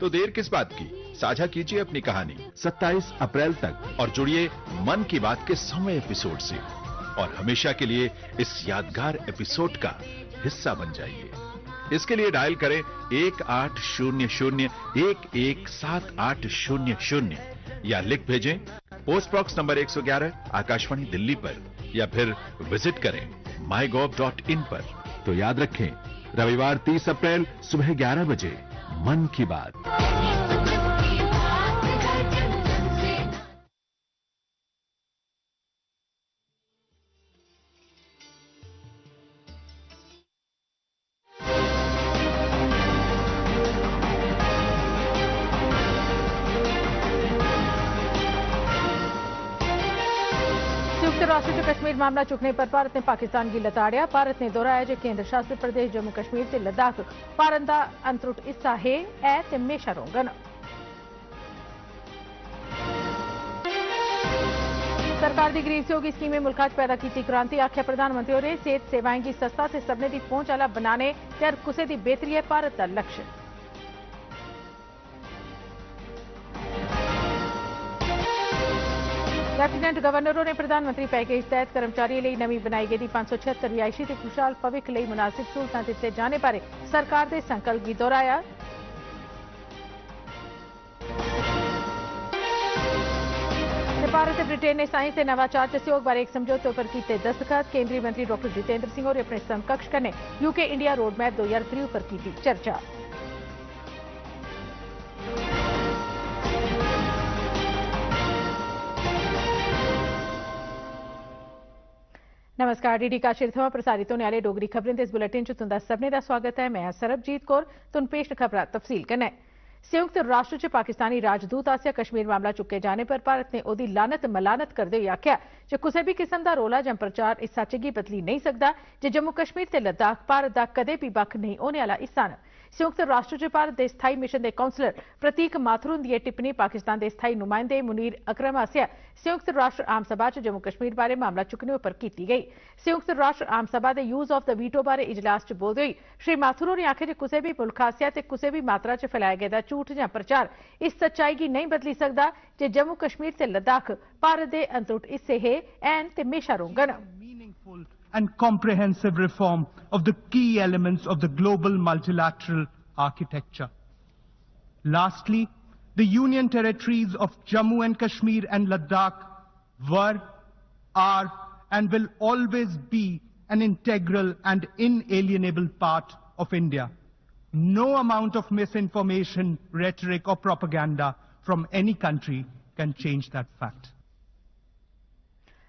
तो देर किस बात की, साझा कीजिए अपनी कहानी 27 अप्रैल तक और जुड़िए मन की बात के 100वें एपिसोड से और हमेशा के लिए इस यादगार एपिसोड का हिस्सा बन जाइए। इसके लिए डायल करें 1800-117800 या लिख भेजें post box number 111 Akashvani Delhi पर या फिर विजिट करें mygov.in पर। तो याद रखें, रविवार 30 अप्रैल सुबह 11 बजे मन की बात। संयुक्त राष्ट्र च कश्मीर मामला चुकने पर भारत ने पाकिस्तान की लताड़िया। भारत ने दोहराया कि केंद्र शासित प्रदेश जम्मू कश्मीर से लद्दाख भारत का अनत्रुट हिस्सा है ते हमेशा रौह्ङन। सरकार की गरीब सहयोगी स्कीमें मुल्का च पैदा की क्रांति। आख्या प्रधानमंत्री होरें सेहत सेवाएं की सस्ता ते सभनें दी पहुंच आह्ला बनाने ते हर कुसै दी बेहतरी है भारत का लक्ष्य। लेफ्टिनेंट गवर्नरों ने प्रधानमंत्री पैकेज तहत कर्मचारियों लिए नवी बनाई गई 576 रिहायशी ते खुशहाल भविख लिए मुनासिब सहूलतां दिते जाने बारे सरकार के संकल्प की दोहराया। भारत ते ब्रिटेन ने साइंस ते नवाचार च सहयोग बारे एक समझौते पर किए दस्तखत। केंद्रीय मंत्री डॉ जितेंद्र सिंह और अपने समकक्ष कन्नै यूके इंडिया रोडमैप 2003 पर की चर्चा। नमस्कार, डीडी काशिर थमां प्रसारित होने वाले डोगरी खबरें दे इस बुलेटिन च तुंदा सभनें दा स्वागत है। मैं सरबजीत कौर। तुहानूं पेश खबरां तफसील कन्नै। संयुक्त राष्ट्र च पाकिस्तानी राजदूत आसेआ कश्मीर मामला चुके जाने पर भारत ने ओहदी लानत मलानत करदे होई आखेआ जे कुसै भी किस्म दा रौला जां प्रचार इस सच गी बदली नहीं सकदा जे जम्मू कश्मीर ते लद्दाख भारत दा कदे भी बक्ख नहीं होने आह्ला हिस्सा न। संयुक्त राष्ट्र च भारत के स्थाई मिशन के काउंसलर प्रतीक माथुर हुंदी टिप्पणी पाकिस्तान के स्थाई नुमाइंदे मुनीर अकरम आसेआ संयुक्त राष्ट्र आम सभा च जम्मू कश्मीर बारे मामला चुकने पर की गई। संयुक्त राष्ट्र आम सभा के यूज ऑफ द वीटो बारे इजलास च बोलदे होई श्री माथुर होरें आखेआ जे कुसै भी मुल्ख आसेआ ते कुसै भी मात्रा च फैलाया गेदा झूठ जां प्रचार इस सच्चाई गी नहीं बदली सकदा जे जम्मू कश्मीर ते लद्दाख भारत के अनत्रुट हिस्से है ते हमेशा रौह्ङन। And comprehensive reform of the key elements of the global multilateral architecture. Lastly, the Union territories of Jammu and Kashmir and Ladakh were, are, and will always be an integral and inalienable part of India. No amount of misinformation, rhetoric, or propaganda from any country can change that fact.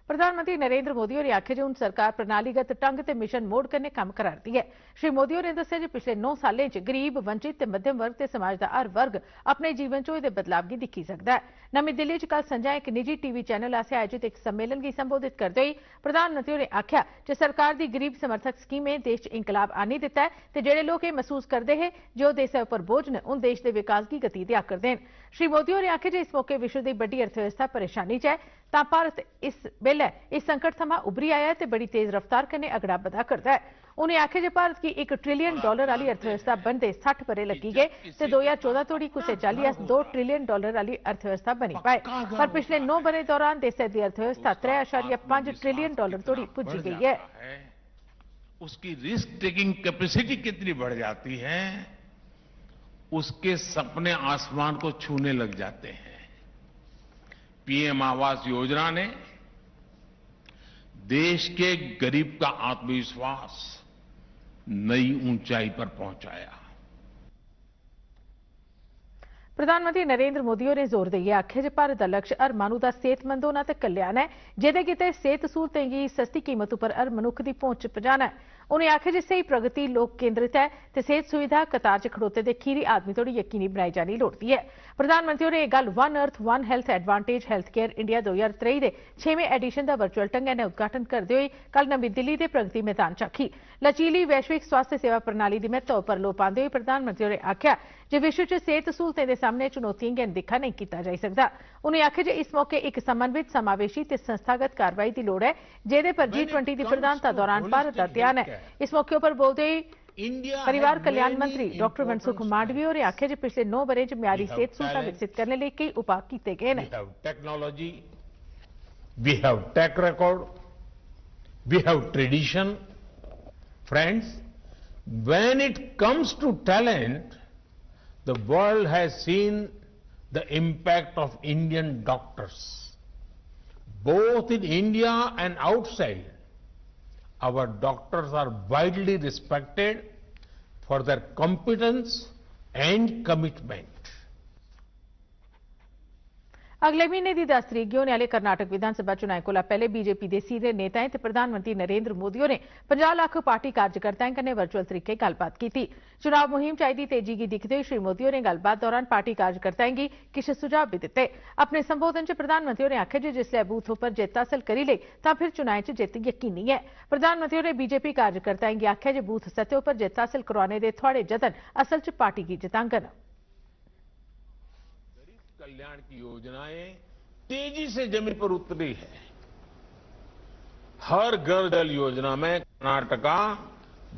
प्रधानमंत्री नरेंद्र मोदी होरें आखेआ जे हुण सरकार प्रणालीगत ढंग ते mission मोड़ कन्नै कम्म करा रही है। श्री मोदी होरें दस्सेआ जे पिछले 9 सालें च गरीब, वंचित ते मध्यम वर्ग ते समाज दा हर वर्ग अपने जीवन च होए दे बदलाव गी दिक्खी सकदा है। नमीं दिल्ली च कल संझा एक निजी टीवी चैनल आसेआ आयोजित एक सम्मेलन गी संबोधित करदे होई प्रधानमंत्री होरें आखेआ जे सरकार दी गरीब समर्थक स्कीमें देश च इंकलाब आनी दित्ता है ते जेहड़े लोक एह महसूस करदे हे जे ओह देसै उप्पर बोझ न हुण देश दे विकास गी गति देआ करदे न। श्री मोदी होरें आखेआ जे इस मौके विश्व दी बड्डी अर्थव्यवस्था परेशानी च है तां भारत इस बेल्लै इस संकट थमां उभरी आया है ते बड़ी तेज रफ्तार कन्नै अगड़ा बधा करदा है। उन्हें आखेआ जे भारत की $1 ट्रिलियन वाली अर्थव्यवस्था बनदे 60 ब'रे लग्गी गए ते 2014 तोड़ी कुसै चाल्ली अस $2 ट्रिलियन वाली अर्थव्यवस्था बनी पाए, पर पिछले 9 ब'रे दौरान देसै दी अर्थव्यवस्था $3.5 ट्रिलियन तोड़ी पुज्जी गई है। उसकी रिस्क टेकिंग कैपेसिटी कितनी बढ़ जाती है, उसके सपने आसमान को छूने लग जाते हैं। पीएम आवास योजना ने देश के गरीब का आत्मविश्वास नई ऊंचाई पर पहुंचाया। प्रधानमंत्री नरेंद्र मोदी होरें जोर देइयै आखेआ जे भारत का लक्ष्य हर माहनू का सेहतमंद होना ते कल्याण है, जेह्दे गित्तै सेहत सहूलतें गी सस्ती कीमत उप्पर हर मनुक्ख दी पहुंच पजाना है। उन्हें आखेआ जे सही प्रगति लोक केंद्रित है ते सेहत सुविधा कतार च खड़ोते दे खीरी आदमी तोड़ी यकीनी बनाई जानी लोड़दी है। प्रधानमंत्री होरें एह गल्ल one earth one health advantage health care India 2023 दे 6वें एडिशन का वर्चुअल ढंगै नै उद्घाटन करदे होई कल नमीं दिल्ली दे प्रगति मैदान च आखी। लचीली वैश्विक स्वास्थ्य सेवा प्रणाली दी महत्व पर लोऽ पांदे होई प्रधानमंत्री होरें आखेआ जे विश्व च सेहत सहूलतें दे सामने चुनौतियां गी अनदिक्खा नहीं कीता जाई सकदा। उन्हें आखेआ जे इस मौके एक समन्वित समावेशी ते संस्थागत कार्रवाई की लोड़ है, जेह्दे पर G20 की प्रधानता दौरान भारत का ध्यान है। इस मौके पर बोलदे होई परिवार कल्याण मंत्री डॉक्टर मनसुख मांडविया होरें आखेआ जे पिछले 9 ब'रें च म्यारी सेहत सहूलतां विकसित करने लेई कई उपाऽ कीते गए न। Technology, we have track record, we have tradition. Friends, when it comes to talent, the world has seen the impact of Indian doctors. Both in India and outside, our doctors are widely respected for their competence and commitment. अगले महीने की 10 तरीक गी होने आले कर्नाटक विधानसभा चुनाएं Cola पहले BJP के सीनियर नेताएं ते प्रधानमंत्री नरेंद्र मोदी होरें 50 लाख पार्टी कार्यकर्ताओं कन्नै वर्चुअल तरीके गल्लबात की। चुनाव मुहिम च आई दी तेजी की दिखदे हुए श्री मोदी होरें गल्लबात दौरान पार्टी कार्यकर्ताओं की किश सुझाव भी दिते। अपने संबोधन च प्रधानमंत्री होरें आखेआ जे जिसलै बूथ उप्पर जित्त हासल करी लेई तां फिर चुनाएं च जित्त यकीनी है। प्रधानमंत्री होरें बीजेपी कार्यकर्ताओं गी आखेआ जे बूथ सतह उप्पर जित्त हासल करवाने दे थुआड़े जतन असल च पार्टी गी जितांगन। कल्याण की योजनाएं तेजी से जमीन पर उतरी है। हर घर जल योजना में कर्नाटका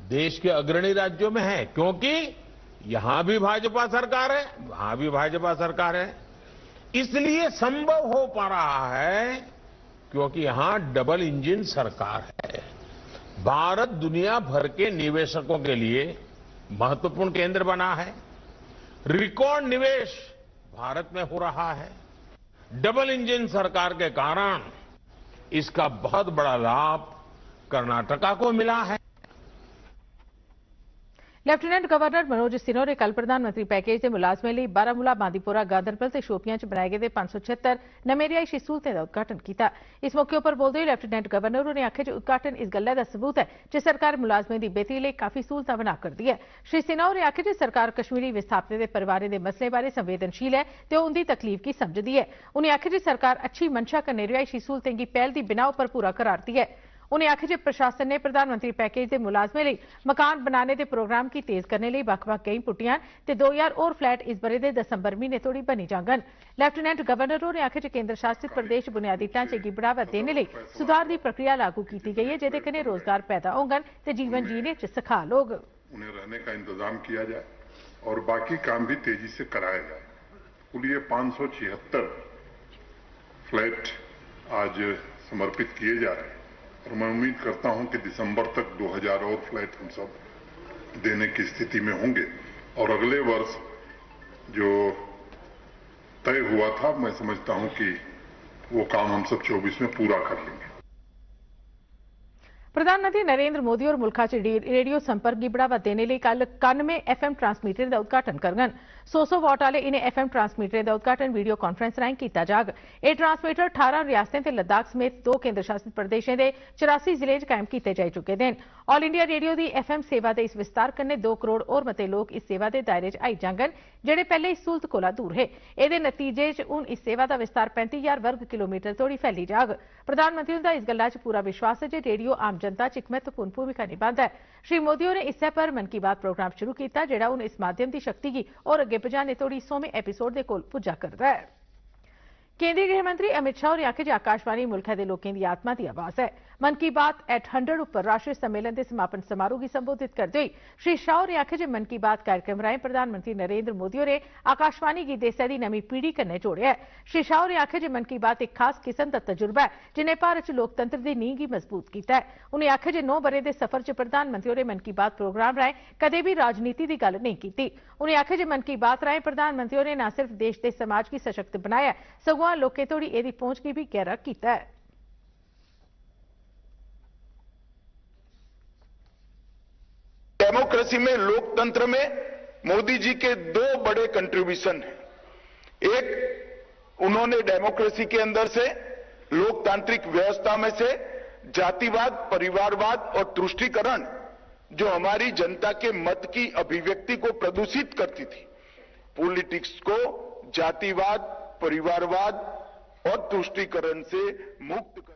देश के अग्रणी राज्यों में है, क्योंकि यहां भी भाजपा सरकार है, वहां भी भाजपा सरकार है। इसलिए संभव हो पा रहा है क्योंकि यहां डबल इंजन सरकार है। भारत दुनिया भर के निवेशकों के लिए महत्वपूर्ण केंद्र बना है। रिकॉर्ड निवेश भारत में हो रहा है। डबल इंजन सरकार के कारण इसका बहुत बड़ा लाभ कर्नाटका को मिला है। लेफ्टिनेंट गवर्नर मनोज सिन्हा ने कल प्रधानमंत्री पैकेज के मुलाजमें लिए बारामूला, बांदीपुरा, गांदरबल ते शोपियां च बनाए गए 576 नमें रिहायशी सहूलतें का उद्घाटन किया। इस मौके पर बोलते हुए लेफ्टिनेंट गवर्नर ने आखेआ जे उद्घाटन इस गल्लै दा सबूत है जे सरकार मुलाजमें की बेहतरी लिए काफी सहूलतां बना करदी है। श्री सिन्हा ने आखेआ जे सरकार कश्मीरी विस्थापितें दे परिवारें के मसलें बारे संवेदनशील है ते उनकी तकलीफ की समझदी है। उन्हें आखेआ जे सरकार अच्छी मंशा कन्नै रिहायशी सहूलतें की पहल की बिना पर पूरा करारदी है। उन्हें आखेआ जे प्रशासन ने प्रधानमंत्री पैकेज के मुलाजमें लिए मकान बनाने के प्रोग्राम की तेज करने लिए बक्ख-बक्ख गई पुट्टियां ते 2000 और फ्लैट इस बरे के दिसंबर महीने तोड़ी बनी जांगन। लेफ्टिनेंट गवर्नर ने आखेआ जे केंद्र शासित प्रदेश बुनियादी ढांचे की बढ़ावा देने लिए सुधार की प्रक्रिया लागू की गई है, जिहदे कन्नै रोजगार पैदा होंगन ते जीवन जीने च सखाल होग। उन्हें रहने का इंतजाम किया जाए और बाकी काम भी तेजी से कराया जाए। कुल ये 576 फ्लैट आज समर्पित किए जा रहे हैं और मैं उम्मीद करता हूं कि दिसंबर तक 2000 और फ्लैट हम सब देने की स्थिति में होंगे और अगले वर्ष जो तय हुआ था, मैं समझता हूं कि वो काम हम सब 24 में पूरा कर लेंगे। प्रधानमंत्री नरेंद्र मोदी और मुल्का च रेडियो संपर्क की बढ़ावा देने लिए कल 91 FM ट्रांसमीटर का उद्घाटन करगन। 100 वाट वाले इन्हें FM ट्रांसमीटर का उद्घाटन वीडियो कॉन्फ्रेंस राਹੀਂ किया जाग। यह ट्रांसमीटर 18 रियासतें ते लद्दाख समेत 2 केंद्र शासित प्रदेशों के 84 जिले च कायम किए जा चुके हैं। ऑल इंडिया रेडियो की FM सेवा के इस विस्तार करने 2 करोड़ और मते लोग इस सेवा के दायरे च आई जांगन, जेडे पहले इस सहूलत कोला दूर है। ਇਹਦੇ नतीजे च हुण इस सेवा का विस्तार 35,000 वर्ग किलोमीटर तोड़ी फैली जाग। प्रधानमंत्री का इस गल्ला च पूरा विश्वास है जे रेडियो आम जनता च एक महत्वपूर्ण भूमिका निभाता है। श्री मोदी ने इस पर मन की बात प्रोग्राम शुरू किया, जेड़ा हुण इस माध्यम की शक्ति की और अगे पजाने तोड़ी 100वें एपीसोड के कोल पुजा करता है। केंद्रीय गृह मंत्री अमित शाह ने आखेआ जे आकाशवाणी मुल्क दे लोकें दी आत्मा की आवाज है। मन की बात एट 100 उपर राष्ट्रीय सम्मेलन के समापन समारोह की संबोधित करते हुए श्री शाह ने आखेआ जे मन की बात कार्यक्रम राਹੀਂ प्रधानमंत्री नरेंद्र मोदी ने आकाशवाणी की देशै दी नवीं पीढ़ी कन्नै जोड़िया है। श्री शाह ने आखेआ जे मन की बात एक खास किस्म का तजुर्बा है जिन्हें भारत च लोकतंत्र की नींह गी मजबूत किया है। उन्हें आखेआ जे 9 बरे के सफर च प्रधानमंत्री ने मन की बात प्रोग्राम राਹੀਂ कदे भी राजनीति की गल नहीं की। उन्हें आखेआ जे मन की बात राਹੀਂ प्रधानमंत्री ने न सिर्फ देश के समाज की सशक्त बनाया, सगुआं लोकें तोड़ी एदी पहुंच की भी गहरा किया है। डेमोक्रेसी में, लोकतंत्र में मोदी जी के 2 बड़े कंट्रीब्यूशन हैं। एक, उन्होंने डेमोक्रेसी के अंदर से, लोकतांत्रिक व्यवस्था में से जातिवाद, परिवारवाद और तुष्टीकरण, जो हमारी जनता के मत की अभिव्यक्ति को प्रदूषित करती थी, पॉलिटिक्स को जातिवाद, परिवारवाद और तुष्टीकरण से मुक्त कर।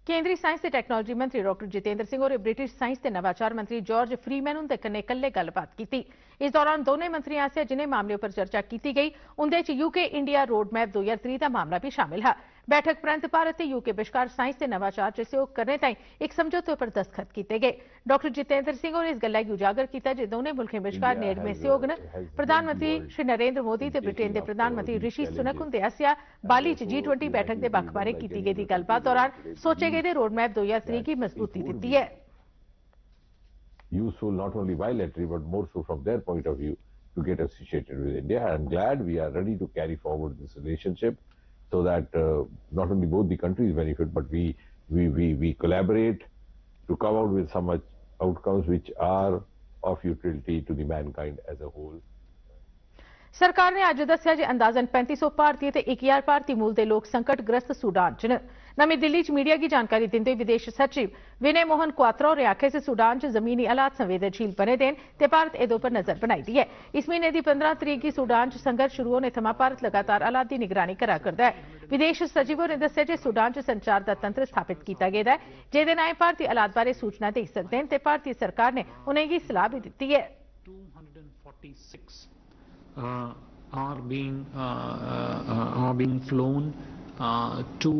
केंद्रीय साइंस ते टेक्नोलॉजी मंत्री डॉक्टर जितेंद्र सिंह और ब्रिटिश साइंस ते नवाचार मंत्री जॉर्ज फ्रीमैन उनके कन्नै कल्ले गलबात की। इस दौरान दोनों मंत्रियों आसेआ जिन्हें मामलों पर चर्चा की गई उनदे च यूके इंडिया रोड मैप 2030 का मामला भी शामिल है। बैठक परंत भारत ते यूके विचकार साइंस ते नवाचार च सहयोग करने ताईं एक समझौते पर दस्तखत किए गए। डॉक्टर जितेंद्र सिंह होरें इस गल्ला गी उजागर किया जे दोनों मुल्कें विचकार नेड़मे सहयोग न। प्रधानमंत्री श्री नरेंद्र मोदी ते ब्रिटेन के प्रधानमंत्री ऋषि सुनक हुंदे आसेआ बाली च G20 बैठक के बक्ख बारे की गेदी गलबात दौरान सोचे गेदे रोडमैप 2023 की मजबूती दी है। Useful not only bilaterally but more so from their point of view to get associated with India. I'm glad we are ready to carry forward this relationship so that not only both the countries benefit, but we collaborate to come out with some outcomes which are of utility to the mankind as a whole. सरकार ने अज दस्सिया जे अंदाजन 3500 भारतीय ते 1000 भारतीय मूल के लोग संकटग्रस्त सूडान च न। नमीं दिल्ली च मीडिया की जानकारी दिंदे होई विदेश सचिव विनय मोहन क्वात्रा होरें आखेआ जे सूडान च जमीनी हालात संवेदनशील बने दे न ते भारत एह्दे उप्पर नजर बनाई दी है। इस महीने की 15 तरीक गी सूडान च संघर्ष शुरू होने थमां भारत लगातार हालात की निगरानी करा करदा है। विदेश सचिव होरें दस्सेआ जे सूडान च संचार का तंत्र स्थापित किया गेदा है जेह्दे नाल भारतीय हालात बारे सूचना देई सकदे न ते भारतीय सरकार ने उनेंगी सलाह भी दित्ती है। 246 are being flown to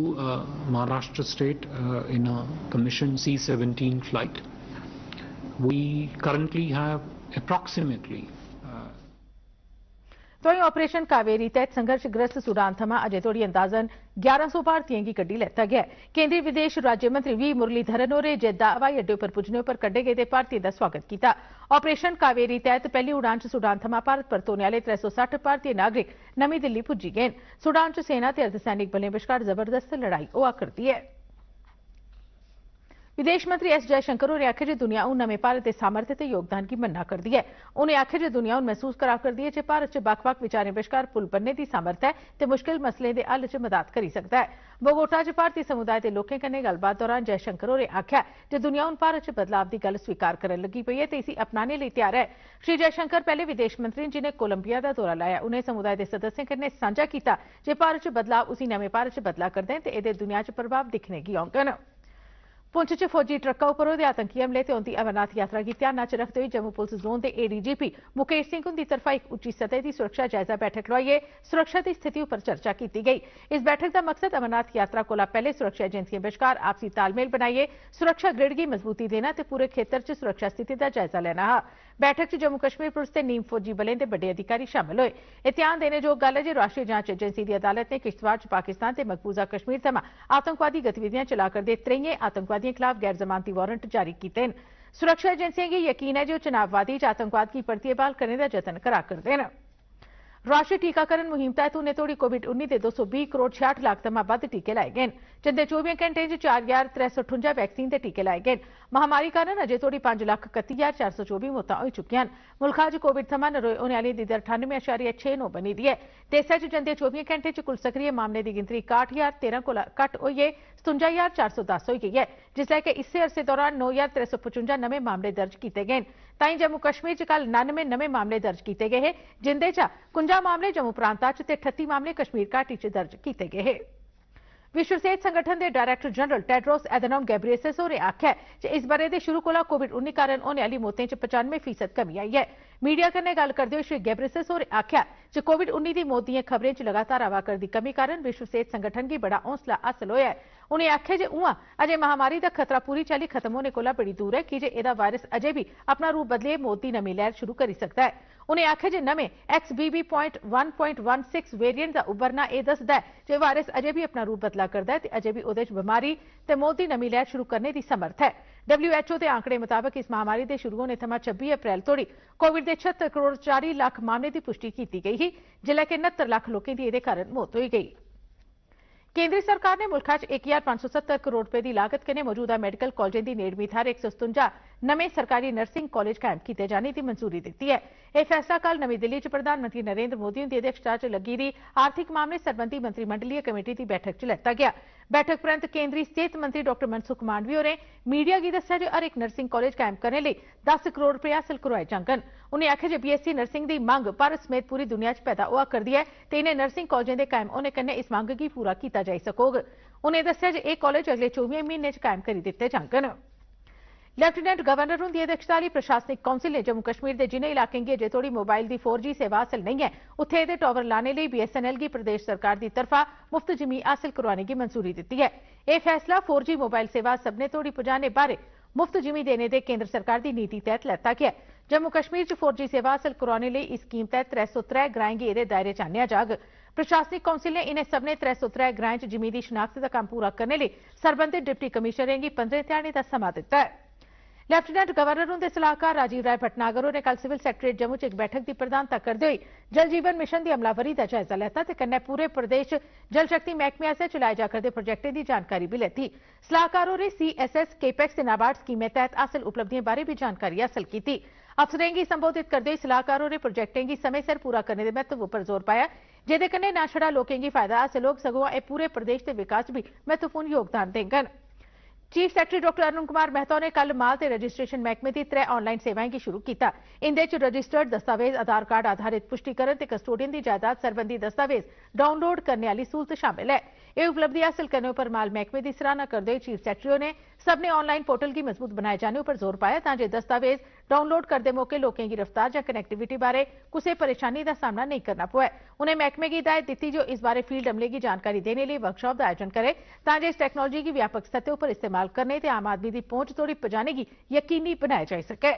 Maharashtra state in a commissioned C-17 flight. We currently have approximately तो ऑपरेशन कावेरी तहत संघर्षग्रस्त सूडान थमां अजे तोड़ी अंदाजन 1100 भारतीयों की कड्ढी लैता गया। केंद्रीय विदेश राज्य मंत्री वी मुरलीधरन होरें जेद्दा हवाई अड्डे पर पुज्जने पर कड्ढे गेदे भारतीयों का स्वागत किया। ऑपरेशन कावेरी तहत पहली उड़ान च सूडान थमां भारत परतोने आले 360 भारतीय नागरिक नमीं दिल्ली पुज्जी गए। सूडान च सेना ते अर्धसैनिक बलें विचकार जबरदस्त लड़ाई होआ करदी है। विदेश मंत्री एस जयशंकर होरें आखेआ जे दुनिया हून नमें भारत के सामर्थ्य ते योगदान की मन्ना करदी है। उन्हें आखेआ जे दुनिया हून महसूस करा करदी है जे भारत च बक्ख-बक्ख विचारें विचकार पुल बनने की सामर्थ है ते मुश्किल मसलें दे हल च मदद करी सकदा है। बोगोटा च भारतीय समुदाय के लोकें कन्नै गलबात दौरान जयशंकर होरें आखेआ जे दुनिया हून भारत च बदलाव की गल स्वीकार करन लगी पई है ते इसी अपनाने लई तैयार है। श्री जयशंकर पहले विदेश मंत्री जिन्हें कोलंबिया का दौरा लाया। उन्हें समुदाय के सदस्यों कन्नै सांझा किया जे भारत च बदलाव उसी नमें भारत च बदला करदे न ते एह्दे दुनिया च प्रभाव दिक्खने गी औङन। पुंछ च फौजी ट्रक्का उप्पर होए आतंकी हमले ते औंदी अमरनाथ यात्रा की ध्यान च रखते हुए जम्मू पुलिस जोन के एडीजीपी मुकेश सिंह हुंदी तरफा एक उच्ची सतह की सुरक्षा जायजा बैठक लोआइए सुरक्षा की स्थिति उपर चर्चा की गई। इस बैठक का मकसद अमरनाथ यात्रा कोला पहले सुरक्षा एजेंसियों विचकार आपसी तालमेल बनाइए सुरक्षा ग्रिड की मजबूती देना ते पूरे खेतर च सुरक्षा स्थिति का जायजा लेना हा। बैठक च जम्मू कश्मीर पुलिस के नीम फौजी बलें के बड़े अधिकारी शामिल हुए। यह ध्यान देने जोग गल है जे राष्ट्रीय जांच एजेंसी की अदालत ने किश्तवाड़ च पाकिस्तान के मकबूजा कश्मीर थमां आतंकवादी गतिविधियां चला करदे 3 आतंकवादियों खिलाफ गैर जमानती वारंट जारी किए हैं। सुरक्षा एजेंसियों की यकीन है जो चुनाववादी च आतंकवाद की परतियै बहाल करने का जतन करा करते हैं। राष्ट्रीय टीकाकरण मुहिम तहत उन्हें तोड़ी कोविड-19 के 220 करोड़ 66 लाख थमां वध टीके लाए गए। जिंदे 24 घंटे 4,358 वैक्सीन के टीके लाए गए। महामारी कारण अजे तोड़ी 5,31,424 मौतां होई चुकियां। मुल्खा च कोविड थमां नरोए होने वाली दी दर 98.69 बनी दी है। देशै च जंदे 24 घंटे कुल सक्रिय मामले की गिनतरी 61,013 कोला घट होइए 57,410 होई गई है, जिसलै कि इस्से अरसे दौरान 9,355 नमें मामले दर्ज किए गए। ताईं जम्मू कश्मीर च कल 99 नमें मामले दर्ज किए गए हैं, जिंदे चा 51 मामले जम्मू प्रांता च ते 38 मामले कश्मीर घाटी च दर्ज किए गए हैं। विश्व सेहत संगठन के डायरेक्टर जनरल टेड्रोस एधनोम गैब्रियेसस होरें आखेआ जे इस बरे के शुरू कोला कोविड-19 कारण होने वाली मौतें च 95% कमी आई है। मीडिया कन्नै गल करदे होई श्री गैब्रियेसस होरें आखेआ जे कोविड-19 की मौत दियां खबरें च लगातार आवा करदी कमी कारण विश्व सेहत संगठन गी बड़ा हौसला हासल होया है। उन्हें आखेआ जे उआं अजे महामारी का खतरा पूरी चाल्ली खत्म होने कोला बड़ी दूर है, कीजे एह्दा वायरस अजे भी अपना रूप बदलिए मौत की नमीं लहर शुरू करी सकता है। उन्हें आखेआ जे नमें XBB.1.16 वेरिएंट का उभरना यह दसदा है जे वायरस अजे भी अपना रूप बदला करता है ते अजे भी उहदे च बीमारी ते मौत की नमीं लहर शुरू करने की समर्थ है। WHO के आंकड़े मुताबक इस महामारी के शुरू होने थमां 26 अप्रैल तोड़ी कोविड के 76 करोड़ 40 लाख मामले की पुष्टि की गई ही, जिसलै कि 69 लाख लोगों की इहदे कारण मौत होई गई। केंद्रीय सरकार ने मुल्का च 1,570 करोड़ रुपए की लागत कन्नै मौजूदा मेडिकल कॉलेजें की नेड़मी थाहर 157 नमें सरकारी नर्सिंग कॉलेज कायम किए जाने की मंजूरी दी है। यह फैसला कल नवी दिल्ली च प्रधानमंत्री नरेंद्र मोदी की अध्यक्षता च लगी दी आर्थिक मामले सरबंधी मंत्रिमंडलीय कमेटी की बैठक च लैता गया। बैठक परंत केंद्रीय सेहत मंत्री डॉक्टर मनसुख मांडविया होरें मीडिया की दस्सिया जे हर एक नर्सिंग कॉलेज कायम करने लई 10 करोड़ रुपए हासिल करवाए जाङन। उन्हें आखेआ जे BSc नर्सिंग की मंग भारत समेत पूरी दुनिया च पैदा होआ करदी है ते इन्हें नर्सिंग कॉलेजों के कायम होने कन्नै इस मंग की पूरा किया जाई सकोग। उन्हें दस्सिया जे यह कॉलेज अगले 24 महीने च कायम करी दित्ते जाङन। ਲੈਫਟੀਨੈਂਟ ਗਵਰਨਰ ਨੂੰ ਦੀ ਅਧਿਕਸ਼ਤਾ ਵਾਲੀ ਪ੍ਰਸ਼ਾਸਨਿਕ ਕੌਂਸਲ ਨੇ ਜੰਮੂ ਕਸ਼ਮੀਰ ਦੇ ਜਿਨੇ ਇਲਾਕੇ ਅਜੇ ਥੋੜੀ ਮੋਬਾਈਲ ਦੀ 4G ਸੇਵਾ ਹਾਸਲ ਨਹੀਂ ਹੈ ਉੱਥੇ ਇਹਦੇ ਟਾਵਰ ਲਾਣੇ ਲਈ BSNL ਦੀ ਪ੍ਰਦੇਸ਼ ਸਰਕਾਰ ਦੀ ਤਰਫਾ ਮੁਫਤ ਜ਼ਮੀਨ ਹਾਸਲ ਕਰਵਾने की मंजूरी दी है। यह फैसला 4G मोबाइल सेवा सबने तोड़ी पहुंचाने बारे मुफ्त जिमी देने के केंद्र सरकार की नीति तहत लिया गया। जम्मू कश्मीर च 4G सेवा हासिल करवाने लिए इस स्कीम तहत 303 ग्राएं गी इहदे दायरे च आन्निया जाग। प्रशासनिक कौंसिल ने इन्हें सबने 303 ग्राएं च जिमी की शनाख्त का काम पूरा करने लिए संबंधित डिप्टी कमिश्नरें की 15 ध्याड़े का समा दिता है। ਲੈਫਟੀਨੈਂਟ ਗਵਰਨਰ ਦੇ ਸਲਾਹਕਾਰ ਰਾਜੀਵ ਰਾਏ ਭਟਨਾਗਰ ਨੇ ਕੱਲ ਸਿਵਲ ਸੈਕਟਰੀਏਟ ਜੰਮੂ ਚ ਇੱਕ ਬੈਠਕ ਦੀ ਪ੍ਰਧਾਨਤਾ ਕਰਦੇ ਹੋਏ ਜਲ ਜੀਵਨ ਮਿਸ਼ਨ ਦੀ ਅਮਲਾਵਰੀ ਦਾ ਜਾਇਜ਼ਾ ਲਿਆ ਤੇ ਕन्ने पूरे प्रदेश जल शक्ति महकमे आसेआ चलाए जा रहे प्रोजेक्टों की जानकारी भी ली। सलाहकारों ने CSS केपेक्स ते नाबार्ड स्कीमें तहत हासिल उपलब्धियों बारे भी जानकारी हासिल की। अफसरें की संबोधित करते हुए सलाहकारों ने प्रोजेक्टों की समय सिर पूरा करने के महत्व पर जोर पाया जिहदे कन्ने ना छड़ा लोकें की फायदा हासिल होग सगों यह पूरे प्रदेश के विकास भी महत्वपूर्ण योगदान देंगे। Chief secretary doctor Arun Kumar Mehta ने कल माल ते रजिस्ट्रेशन महकमे की 3 ऑनलाइन सेवाएं की शुरू किया। इनदे च रजिस्टर्ड दस्तावेज आधार कार्ड आधारित पुष्टिकरण ते कस्टोडियन की जायदाद संबंधी दस्तावेज डाउनलोड करने वाली सहूलत शामिल है। यह उपलब्धि हासिल करने पर माल महकमे की सराहना करते हुए चीफ सैकटरी ने सबने ऑनलाइन पोर्टल की मजबूत बनाए जाने पर जोर पाया ताकि दस्तावेज डाउनलोड करते मौके लोगों की रफ्तार या कनैक्टिविटी बारे किसी परेशानी का सामना नहीं करना पवे। उन्हें महकमे की हिदायत दी जो इस बारे फील्ड अमले की जानकारी देने लिए वर्कशॉप का आयोजन करे ताकि इस टैक्नोलॉजी की व्यापक सतह पर इस्तेमाल करने ते आम आदमी की पहुंच तोड़ी पहुंचाने की यकीनी बनाया जा सके।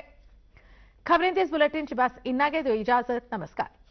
खबरें इस बुलेटिन च बस इन्ना गै। दो इजाजत, नमस्कार।